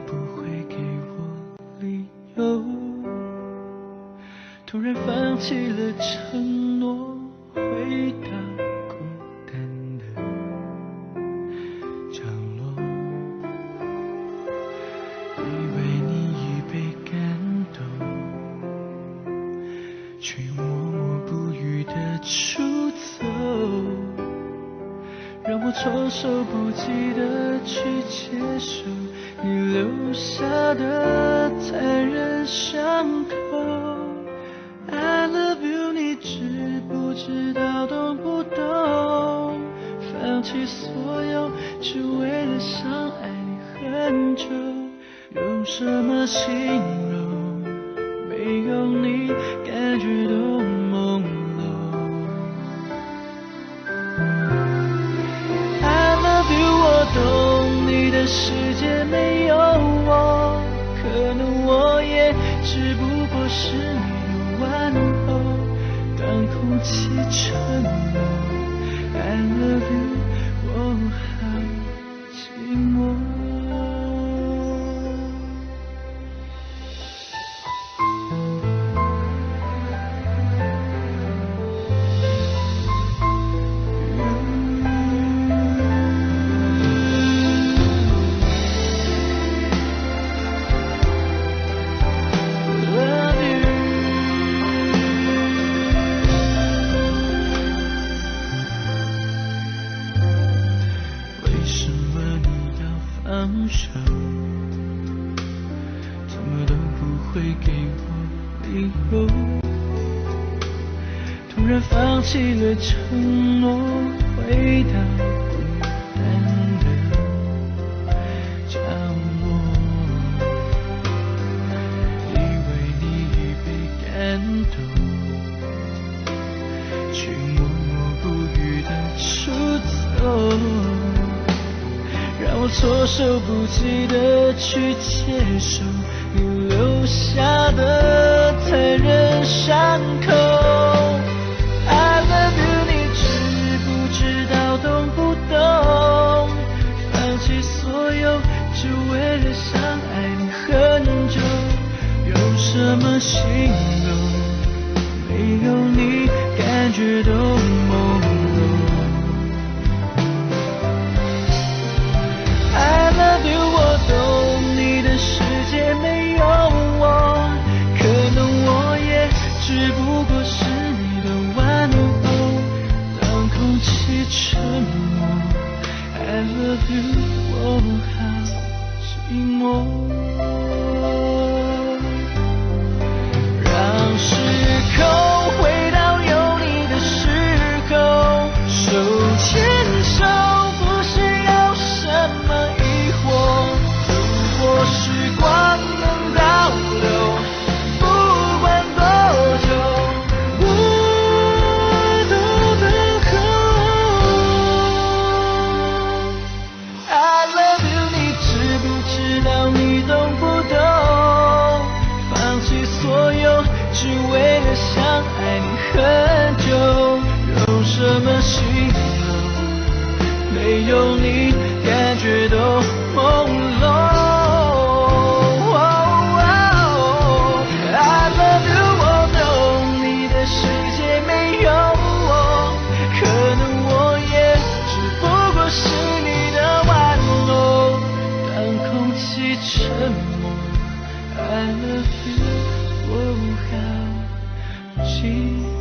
不会给我理由，突然放弃了承诺，回到孤单的角落。以为你已被感动，却默默不语的出走，让我措手不及的去接受你留下的残忍伤口。I love you， 你知不知道，懂不懂？放弃所有，只为了想爱你很久。用什么形容？没有你，感觉都朦胧。I love you， 我懂你的世界没有我，可能我也只不过是你的玩偶。当空气沉默 ，I love you， 我好寂寞。放手，怎么都不会给我理由，突然放弃了承诺，回到孤单的角落。以为你已被感动，却默默不语的出走，让我措手不及的去接受你留下的残忍伤口。I love you， 你知不知道，懂不懂？放弃所有，只为了想爱你很久。用什么形容？没有你，感觉都朦胧。I love you， 我懂你的世界没有我，可能我也只不过是你的玩偶。当空气沉默 ，I love you， 我好寂寞。让时空回到有你的时候，手牵手。时光能倒流，不管多久，我都等候。I love you， 你知不知道，你懂不懂？放弃所有，只为了想爱你很久。用什么形容？没有你，感觉都朦胧。沉默 ，I love you， 我好寂寞。